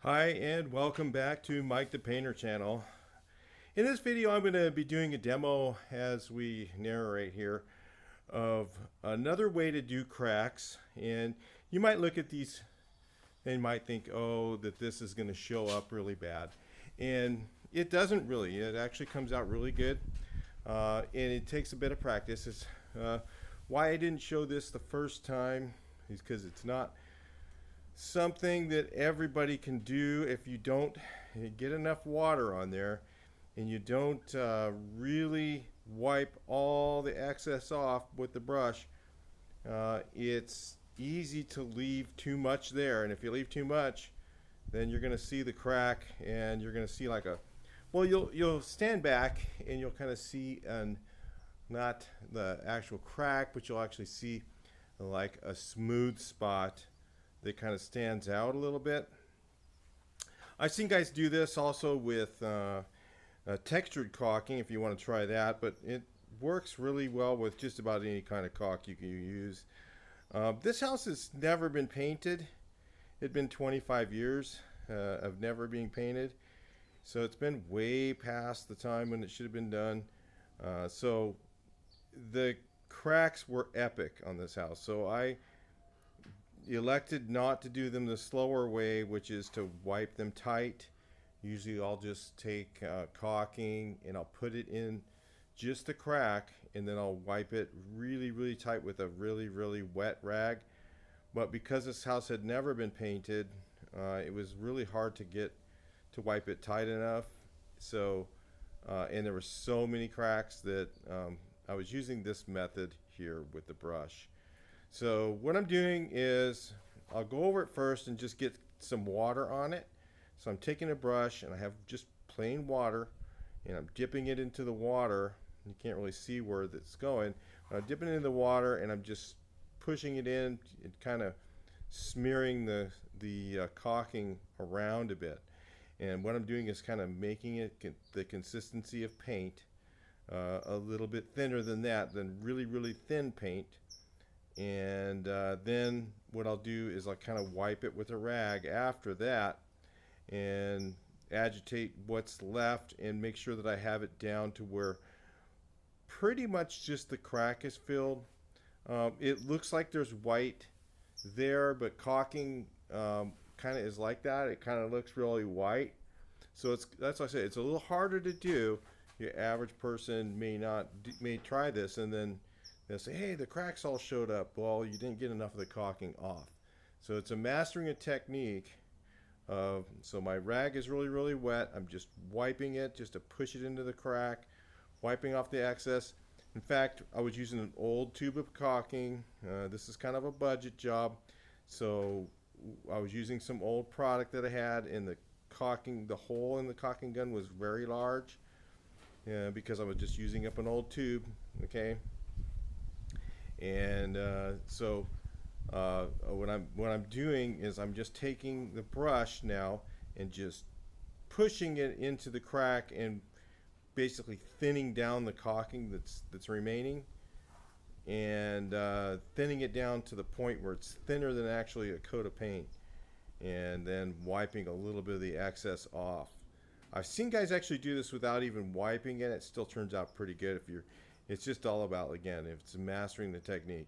Hi and welcome back to Mike the Painter channel. In this video I'm going to be doing a demo as we narrate here of another way to do cracks, and you might look at these and might think, oh, that this is going to show up really bad, and it doesn't really. It actually comes out really good, and it takes a bit of practice. It's why I didn't show this the first time is because it's not something that everybody can do if you don't get enough water on there and you don't really wipe all the excess off with the brush. It's easy to leave too much there, and if you leave too much, then you're going to see the crack, and you're going to see like a, well, you'll stand back and you'll kind of see, and not the actual crack, but you'll actually see like a smooth spot that kind of stands out a little bit. I've seen guys do this also with textured caulking if you want to try that, but it works really well with just about any kind of caulk you can use. This house has never been painted. It's been 25 years of never being painted, so it's been way past the time when it should have been done. So the cracks were epic on this house, so I elected not to do them the slower way, which is to wipe them tight. Usually I'll just take caulking and I'll put it in just the crack, and then I'll wipe it really tight with a really wet rag. But because this house had never been painted, it was really hard to get to wipe it tight enough. So and there were so many cracks that I was using this method here with the brush. So what I'm doing is I'll go over it first and just get some water on it. So I'm taking a brush and I have just plain water, and I'm dipping it into the water. You can't really see where that's going, but I'm dipping it in the water and I'm just pushing it in and kind of smearing the caulking around a bit. And what I'm doing is kind of making it the consistency of paint, a little bit thinner than that, than really thin paint. And then what I'll do is I'll kind of wipe it with a rag after that and agitate what's left and make sure that I have it down to where pretty much just the crack is filled. It looks like there's white there, but caulking kind of is like that. It kind of looks really white. So that's why I say it's a little harder to do. Your average person may try this and then they'll say, hey, the cracks all showed up. Well, you didn't get enough of the caulking off. So it's a mastering a technique. So my rag is really wet. I'm just wiping it just to push it into the crack, wiping off the excess. In fact, I was using an old tube of caulking. This is kind of a budget job. So I was using some old product that I had, and the caulking, the hole in the caulking gun was very large because I was just using up an old tube, okay? And so what I'm doing is I'm just taking the brush now and just pushing it into the crack and basically thinning down the caulking that's remaining, and thinning it down to the point where it's thinner than actually a coat of paint, and then wiping a little bit of the excess off. I've seen guys actually do this without even wiping it. It still turns out pretty good. It's just all about, again, if it's mastering the technique.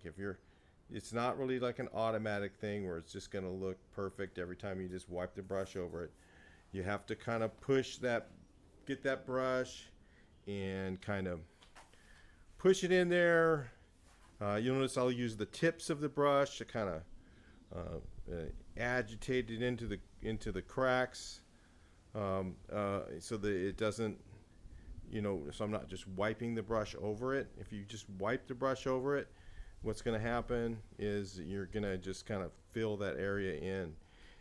It's not really like an automatic thing where it's just going to look perfect every time you just wipe the brush over it. You have to kind of push that, get that brush and kind of push it in there. You'll notice I'll use the tips of the brush to kind of agitate it into the cracks, so that it doesn't, so I'm not just wiping the brush over it. If you just wipe the brush over it, what's going to happen is you're going to just kind of fill that area in.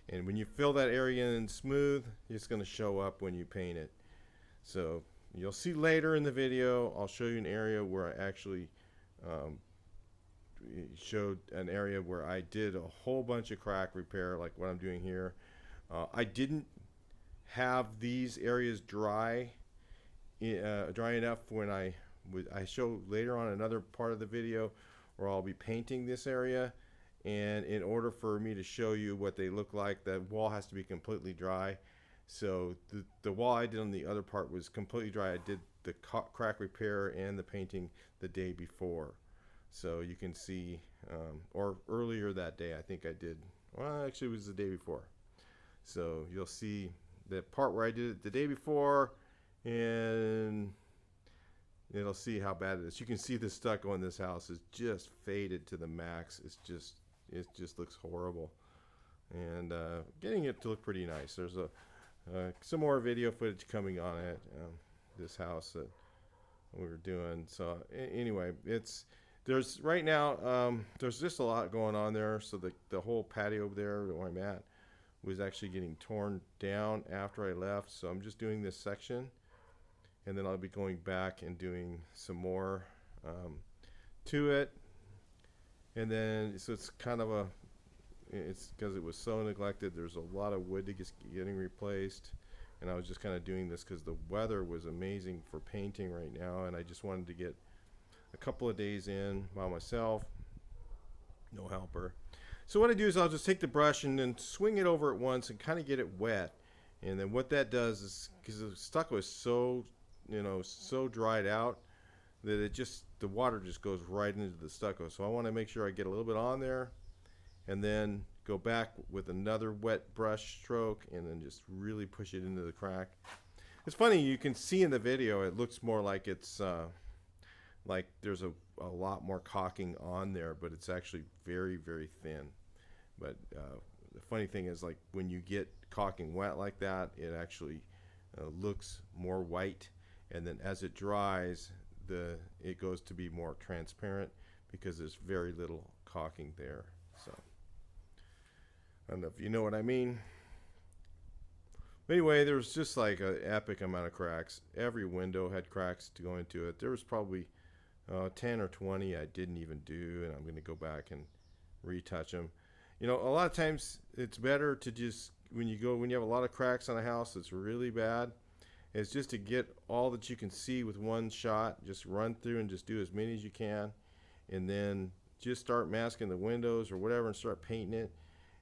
And when you fill that area in smooth, it's going to show up when you paint it. So you'll see later in the video, I'll show you an area where I actually showed an area where I did a whole bunch of crack repair, like what I'm doing here. I didn't have these areas dry enough when I show later on another part of the video where I'll be painting this area, and in order for me to show you what they look like, the wall has to be completely dry. So the wall I did on the other part was completely dry. I did the crack repair and the painting the day before. So you can see, or earlier that day, I think I did, well, actually it was the day before. So you'll see the part where I did it the day before, and it'll see how bad it is. You can see the stucco in this house is just faded to the max. It just looks horrible. And getting it to look pretty nice. There's some more video footage coming on it, this house that we were doing. So anyway, there's right now, there's just a lot going on there. So the whole patio there where I'm at was actually getting torn down after I left. So I'm just doing this section, and then I'll be going back and doing some more to it. And then, so it's kind of it's because it was so neglected. There's a lot of wood that gets getting replaced, and I was just kind of doing this because the weather was amazing for painting right now, and I just wanted to get a couple of days in by myself, no helper. So what I do is I'll just take the brush and then swing it over at once and kind of get it wet. And then what that does is, because the stucco is so, so dried out that the water just goes right into the stucco. So I want to make sure I get a little bit on there, and then go back with another wet brush stroke and then just really push it into the crack. It's funny, you can see in the video it looks more like it's like there's a lot more caulking on there, but it's actually very, very thin. But the funny thing is, like, when you get caulking wet like that, it actually looks more white, and then as it dries, it goes to be more transparent because there's very little caulking there. So I don't know if you know what I mean. But anyway, there was just like an epic amount of cracks. Every window had cracks to go into it. There was probably 10 or 20 I didn't even do, and I'm going to go back and retouch them. A lot of times it's better to just, when you have a lot of cracks on a house that's really bad, is just to get all that you can see with one shot. Just run through and just do as many as you can, and then just start masking the windows or whatever and start painting it,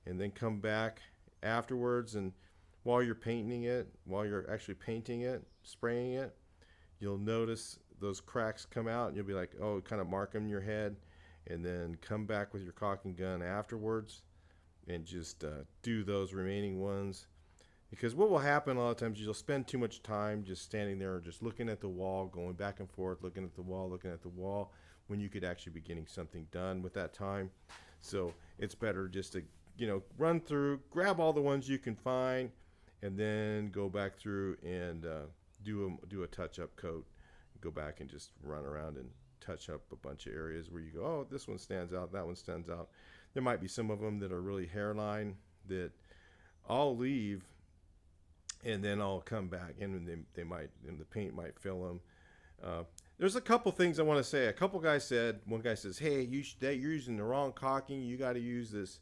and then come back afterwards, and while you're painting it, while you're actually painting it, spraying it, you'll notice those cracks come out, and you'll be like, oh, kind of mark them in your head, and then come back with your caulking gun afterwards and just do those remaining ones. Because what will happen a lot of times is you'll spend too much time just standing there just looking at the wall, going back and forth, looking at the wall, when you could actually be getting something done with that time. So it's better just to run through, grab all the ones you can find, and then go back through and do a touch-up coat. Go back and just run around and touch up a bunch of areas where you go, oh, this one stands out, that one stands out. There might be some of them that are really hairline that I'll leave, and then I'll come back, and they might, and the paint might fill them. There's a couple things I want to say. A couple guys said, one guy says, hey, you're using the wrong caulking. You got to use this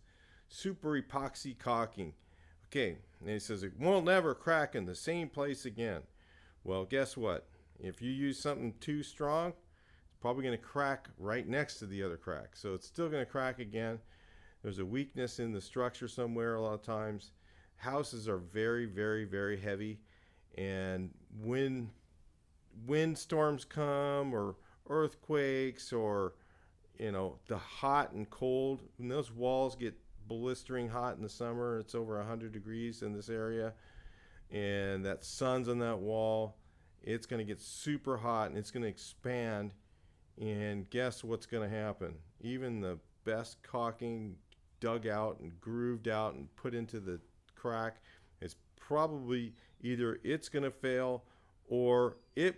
super epoxy caulking. Okay, and he says it won't never crack in the same place again. Well, guess what? If you use something too strong, it's probably going to crack right next to the other crack. So it's still going to crack again. There's a weakness in the structure somewhere a lot of times. Houses are very, very, very heavy, and when windstorms come, or earthquakes, or the hot and cold, when those walls get blistering hot in the summer, it's over 100 degrees in this area, and that sun's on that wall, it's going to get super hot and it's going to expand, and guess what's going to happen? Even the best caulking dug out and grooved out and put into the crack is probably either it's going to fail, or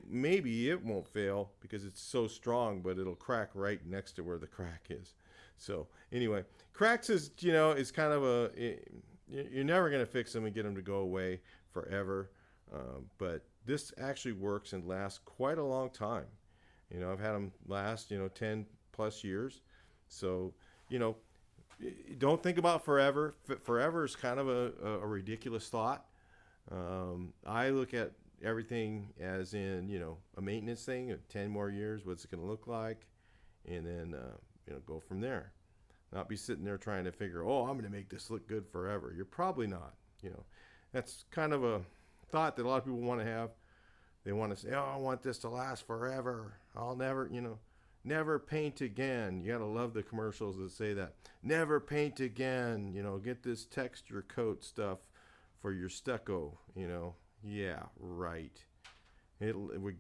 maybe it won't fail because it's so strong, but it'll crack right next to where the crack is. So anyway, cracks is is kind of you're never going to fix them and get them to go away forever, but this actually works and lasts quite a long time. I've had them last 10 plus years. So don't think about forever. Forever is kind of a ridiculous thought. I look at everything as in a maintenance thing. 10 more years, what's it going to look like, and then go from there. Not be sitting there trying to figure, oh, I'm going to make this look good forever. You're probably not. You know, that's kind of a thought that a lot of people want to have. They want to say, oh, I want this to last forever. I'll never, you know, never paint again. You got to love the commercials that say that. Never paint again. You know, get this texture coat stuff for your stucco. You know, yeah, right. It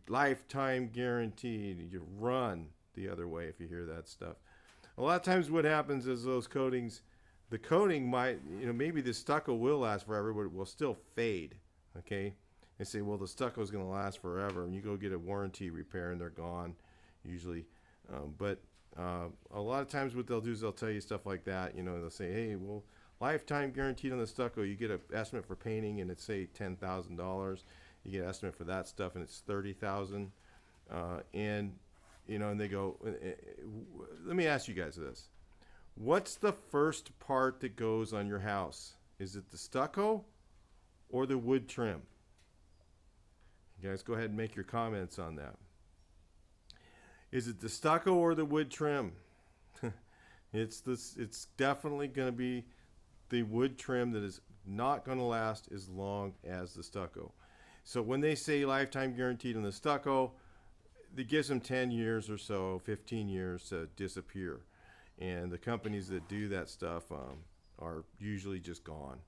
lifetime guaranteed. You run the other way if you hear that stuff. A lot of times what happens is those coatings, the coating might, you know, maybe the stucco will last forever, but it will still fade, okay? They say, well, the stucco is going to last forever, and you go get a warranty repair, and they're gone, usually. But a lot of times what they'll do is they'll tell you stuff like that, you know, they'll say, hey, well, lifetime guaranteed on the stucco. You get an estimate for painting, and it's, say, $10,000. You get an estimate for that stuff, and it's $30,000. And you know, and they go, let me ask you guys this. What's the first part that goes on your house? Is it the stucco or the wood trim? You guys go ahead and make your comments on that. Is it the stucco or the wood trim? It's definitely going to be the wood trim that is not going to last as long as the stucco. So when they say lifetime guaranteed on the stucco, it gives them 10 years or so, 15 years to disappear. And the companies that do that stuff are usually just gone.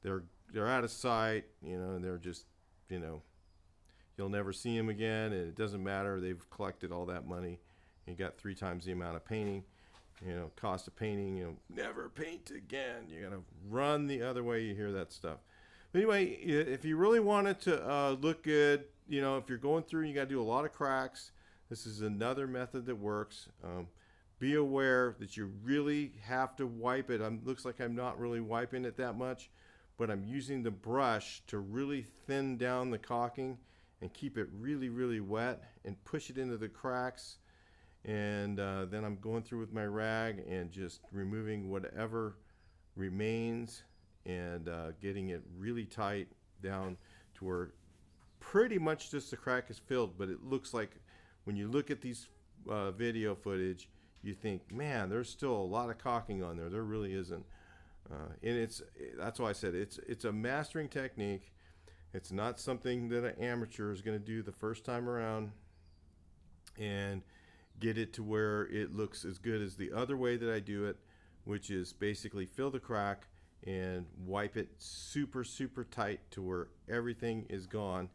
They're out of sight, you know, and they're just, you know, you'll never see them again, and it doesn't matter. They've collected all that money. You got 3 times the amount of painting, you know, cost of painting, you know, never paint again. You got to run the other way. You hear that stuff. But anyway, if you really want it to look good, you know, if you're going through, you got to do a lot of cracks. This is another method that works. Be aware that you really have to wipe it. Looks like I'm not really wiping it that much, but I'm using the brush to really thin down the caulking and keep it really, really wet and push it into the cracks. And then I'm going through with my rag and just removing whatever remains and getting it really tight down to where pretty much just the crack is filled. But it looks like when you look at these video footage, you think, man, there's still a lot of caulking on there. There really isn't. And that's why I said it's a mastering technique. It's not something that an amateur is going to do the first time around and get it to where it looks as good as the other way that I do it, which is basically fill the crack and wipe it super, super tight to where everything is gone.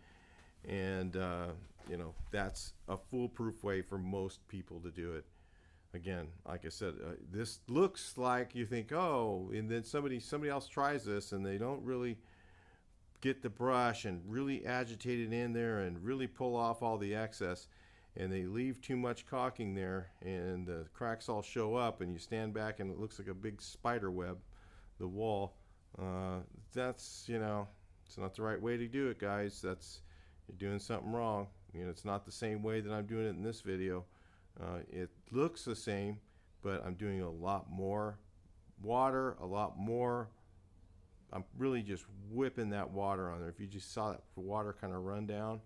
And, you know, that's a foolproof way for most people to do it. Again, like I said, this looks like you think, oh, and then somebody else tries this and they don't really get the brush and really agitate it in there and really pull off all the excess, and they leave too much caulking there and the cracks all show up and you stand back and it looks like a big spider web, the wall. That's, you know, it's not the right way to do it, guys. You're doing something wrong. You know, it's not the same way that I'm doing it in this video. It looks the same, but I'm doing a lot more water, a lot more. I'm really just whipping that water on there. If you just saw that water kind of run down,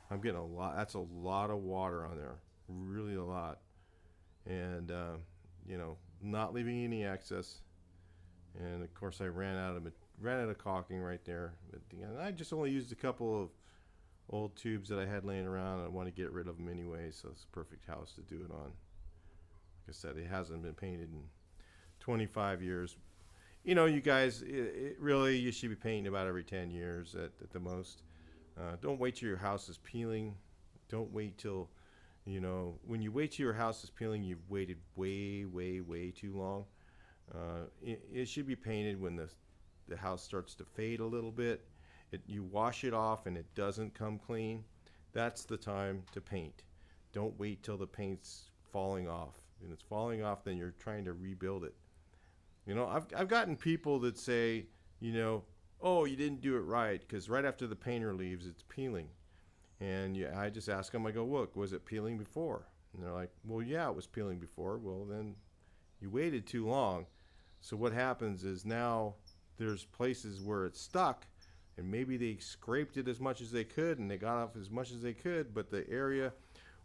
I'm getting a lot. That's a lot of water on there, really a lot. And you know, not leaving any excess. And of course, I ran out of caulking right there. But I just only used a couple of old tubes that I had laying around. I want to get rid of them anyway, so it's a perfect house to do it on. Like I said, it hasn't been painted in 25 years. You know, you guys, really, you should be painting about every 10 years at the most. Don't wait till your house is peeling. Don't wait till, you know, when you wait till your house is peeling, you've waited way, way, way too long. It should be painted when the house starts to fade a little bit. You wash it off and it doesn't come clean. That's the time to paint. Don't wait till the paint's falling off. When it's falling off, then you're trying to rebuild it. You know, I've gotten people that say, you know, oh, you didn't do it right, because right after the painter leaves, it's peeling. And yeah, I just ask them, I go, look, was it peeling before? And they're like, well, yeah, it was peeling before. Well, then you waited too long. So what happens is now there's places where it's stuck, and maybe they scraped it as much as they could and they got off as much as they could, but the area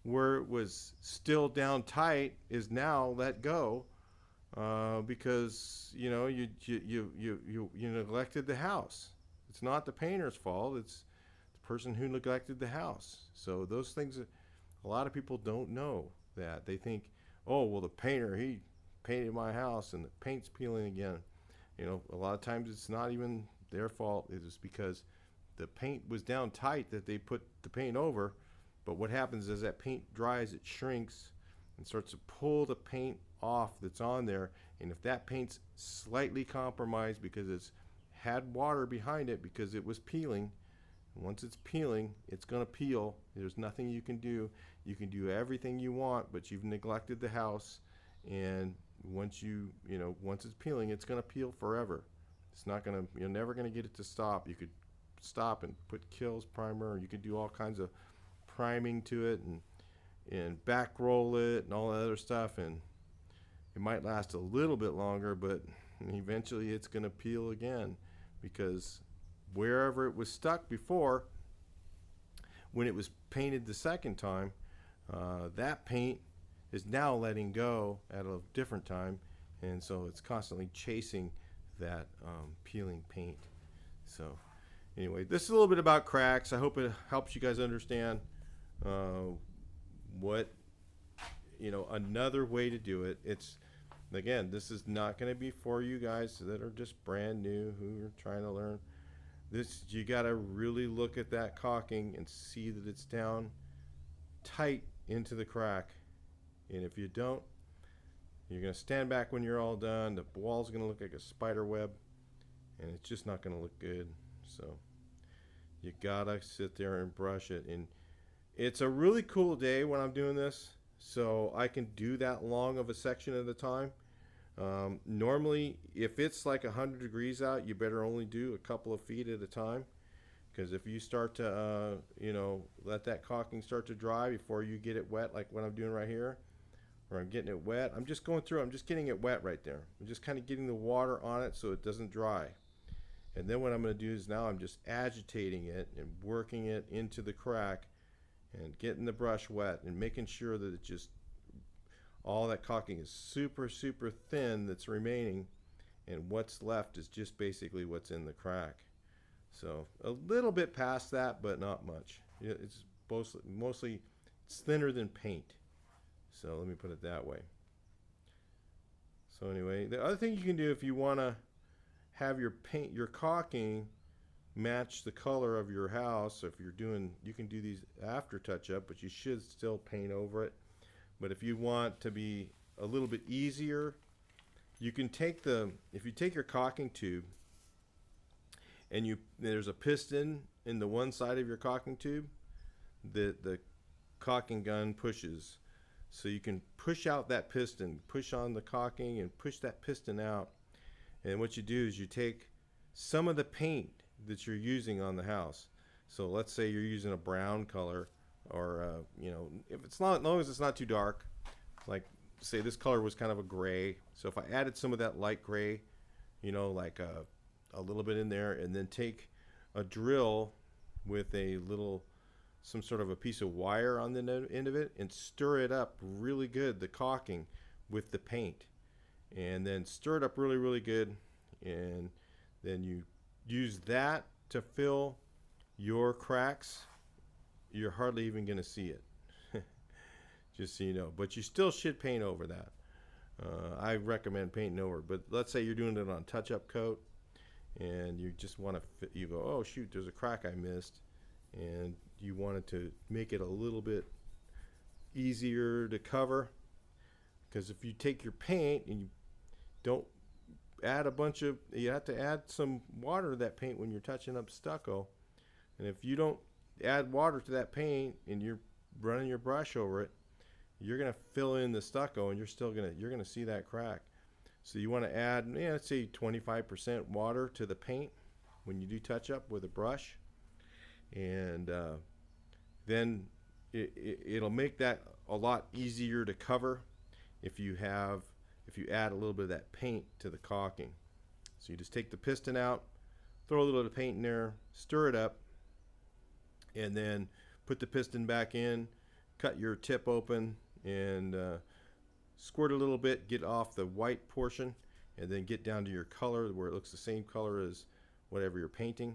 where it was still down tight is now let go, because you neglected the house. It's not the painter's fault. It's the person who neglected the house. So those things, a lot of people don't know that. They think, oh, well, the painter, he painted my house and the paint's peeling again. A lot of times it's not even their fault. It's because the paint was down tight that they put the paint over. But what happens is that paint dries, it shrinks and starts to pull the paint off that's on there. And if that paint's slightly compromised because it's had water behind it because it was peeling, once it's peeling, it's going to peel. There's nothing you can do. You can do everything you want, but you've neglected the house. And once once it's peeling, it's going to peel forever. It's not going to, you're never going to get it to stop. You could stop and put Kills primer, or you could do all kinds of priming to it and back roll it and all that other stuff, and it might last a little bit longer, but eventually it's going to peel again, because wherever it was stuck before, when it was painted the second time, that paint is now letting go at a different time, and so it's constantly chasing that peeling paint. So anyway, this is a little bit about cracks. I hope it helps you guys understand what another way to do it. It's, again, this is not going to be for you guys that are just brand new who are trying to learn this. You got to really look at that caulking and see that it's down tight into the crack, and if you don't, you're going to stand back when you're all done. The wall's going to look like a spider web, and it's just not going to look good. So you gotta sit there and brush it. And it's a really cool day when I'm doing this, so I can do that long of a section at a time. Normally, if it's like 100 degrees out, you better only do a couple of feet at a time, because if you start to let that caulking start to dry before you get it wet, like what I'm doing right here, or I'm getting it wet, I'm just going through, I'm just getting it wet right there. I'm just kind of getting the water on it so it doesn't dry. And then what I'm going to do is now I'm just agitating it and working it into the crack and getting the brush wet and making sure that it just, all that caulking is super, super thin that's remaining, and what's left is just basically what's in the crack. So a little bit past that, but not much. It's mostly it's thinner than paint. So let me put it that way. So anyway, the other thing you can do if you want to have your caulking match the color of your house. If you're doing, you can do these after touch up, but you should still paint over it. But if you want to be a little bit easier, you can take if you take your caulking tube and there's a piston in the one side of your caulking tube that the caulking gun pushes. So you can push out that piston, push on the caulking and push that piston out. And what you do is you take some of the paint that you're using on the house. So let's say you're using a brown color, or if it's not, as long as it's not too dark, like say this color was kind of a gray. So if I added some of that light gray, like a little bit in there, and then take a drill with some sort of a piece of wire on the end of it and stir it up really good, the caulking with the paint. And then stir it up really, really good, and then you use that to fill your cracks. You're hardly even going to see it, just so you know. But you still should paint over that. I recommend painting over. But let's say you're doing it on touch-up coat, and you just want to, you go, oh shoot, there's a crack I missed, and you wanted to make it a little bit easier to cover. Because if you take your paint and you don't add you have to add some water to that paint when you're touching up stucco. And if you don't add water to that paint and you're running your brush over it, you're going to fill in the stucco, and you're going to see that crack. So you want to add, let's say 25% water to the paint when you do touch up with a brush. And then it'll make that a lot easier to cover if you add a little bit of that paint to the caulking. So you just take the piston out, throw a little bit of paint in there, stir it up, and then put the piston back in, cut your tip open, and squirt a little bit, get off the white portion, and then get down to your color where it looks the same color as whatever you're painting,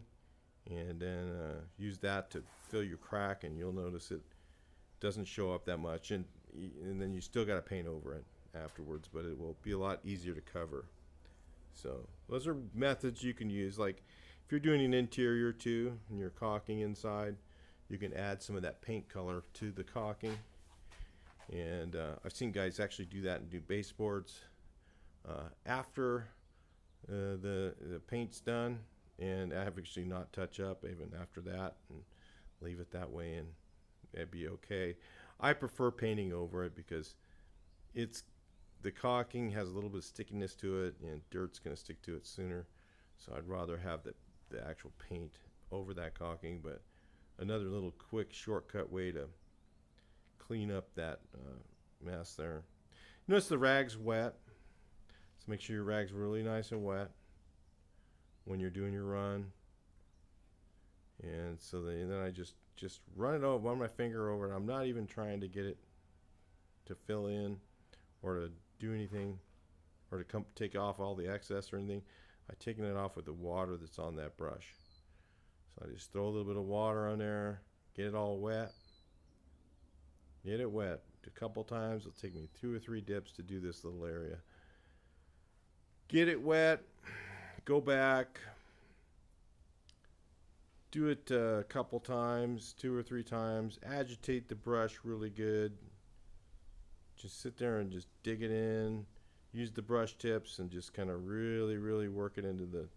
and then use that to fill your crack, and you'll notice it doesn't show up that much, and then you still got to paint over it afterwards, but it will be a lot easier to cover. So those are methods you can use. Like if you're doing an interior too and you're caulking inside, you can add some of that paint color to the caulking. And I've seen guys actually do that and do baseboards after the paint's done, and actually not touch up even after that and leave it that way, and it'd be okay. I prefer painting over it because the caulking has a little bit of stickiness to it, and dirt's going to stick to it sooner. So I'd rather have the actual paint over that caulking. But another little quick shortcut way to clean up that mess there. Notice the rag's wet, so make sure your rag's really nice and wet when you're doing your run. And so then I just run it over, run my finger over it. I'm not even trying to get it to fill in or to do anything or to take off all the excess or anything. I'm taking it off with the water that's on that brush. So I just throw a little bit of water on there, get it all wet. Get it wet a couple times. It'll take me 2 or 3 dips to do this little area. Get it wet, go back, do it a couple times, 2 or 3 times, agitate the brush really good. Just sit there and just dig it in, use the brush tips and just kind of really work it into the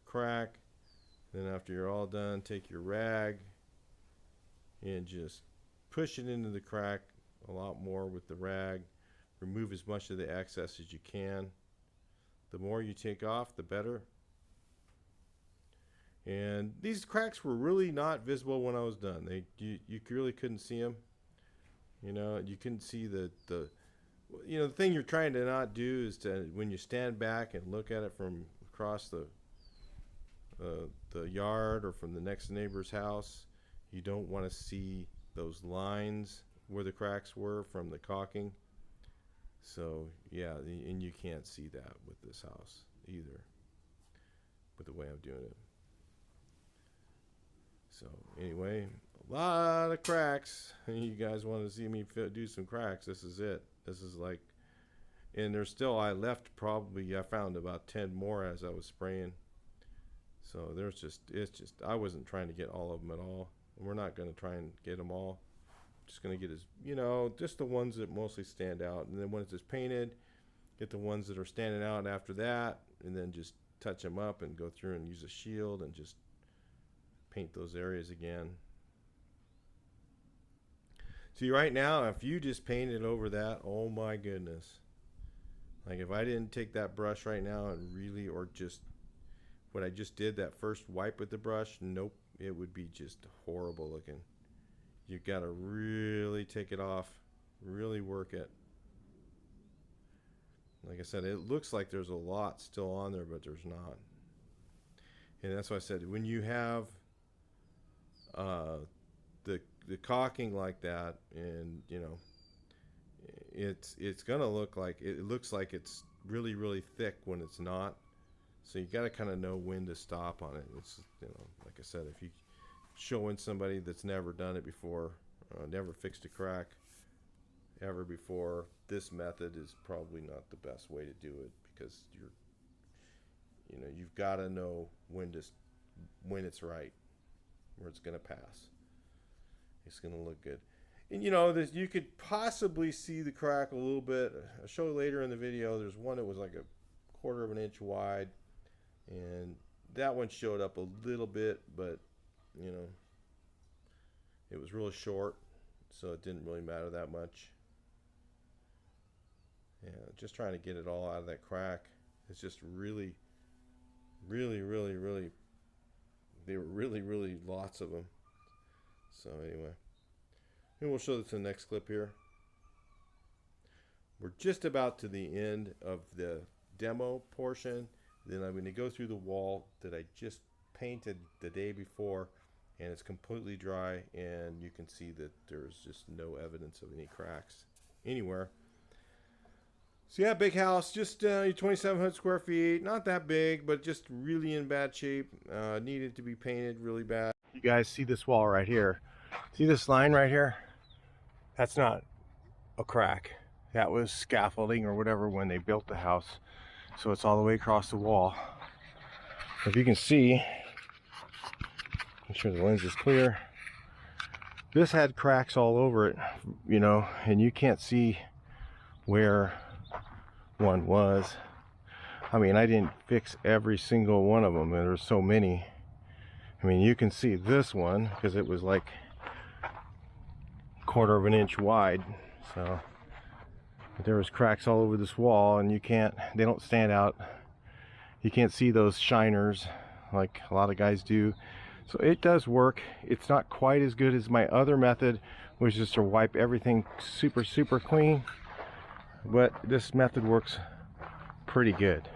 crack. Then after you're all done, take your rag and just push it into the crack a lot more with the rag. Remove as much of the excess as you can. The more you take off, the better. And these cracks were really not visible when I was done. You really couldn't see them. You know, you couldn't see the thing you're trying to not do is to, when you stand back and look at it from across the yard or from the next neighbor's house, you don't want to see those lines where the cracks were from the caulking. So yeah, and you can't see that with this house either, with the way I'm doing it. So anyway, a lot of cracks. You guys want to see me do some cracks? This is it. This is like, and there's still, I found about 10 more as I was spraying. So it's just, I wasn't trying to get all of them at all. We're not going to try and get them all. Just going to get just the ones that mostly stand out. And then once it's painted, get the ones that are standing out after that, and then just touch them up and go through and use a shield and just paint those areas again. See, right now, if you just painted over that, oh my goodness. Like if I didn't take that brush right now and really, or just what I just did, that first wipe with the brush, nope, it would be just horrible looking. You got to really take it off, really work it. Like I said, it looks like there's a lot still on there, but there's not. And that's why I said, when you have the caulking like that, and it's gonna look like it looks like it's really thick when it's not. So you got to kind of know when to stop on it. It's like I said, if you showing somebody that's never done it before, never fixed a crack ever before, this method is probably not the best way to do it, because you've got to know when it's right, where it's going to pass. It's going to look good. And you could possibly see the crack a little bit. I'll show you later in the video. There's one that was like 1/4 of an inch wide, and that one showed up a little bit, but it was really short, so it didn't really matter that much. Yeah, just trying to get it all out of that crack. It's just really there were really lots of them. So anyway, and we'll show this in the next clip here. We're just about to the end of the demo portion. Then I'm going to go through the wall that I just painted the day before, and it's completely dry, and you can see that there's just no evidence of any cracks anywhere. So yeah, big house, just 2,700 square feet. Not that big, but just really in bad shape. Needed to be painted really bad. You guys see this wall right here? See this line right here? That's not a crack. That was scaffolding or whatever when they built the house. So it's all the way across the wall. If you can see, make sure the lens is clear. This had cracks all over it, you know, and you can't see where one was. I mean, I didn't fix every single one of them. There were so many. I mean, you can see this one because it was like a quarter of an inch wide. So but there was cracks all over this wall, and they don't stand out. You can't see those shiners like a lot of guys do. So it does work. It's not quite as good as my other method, which is to wipe everything super clean, but this method works pretty good.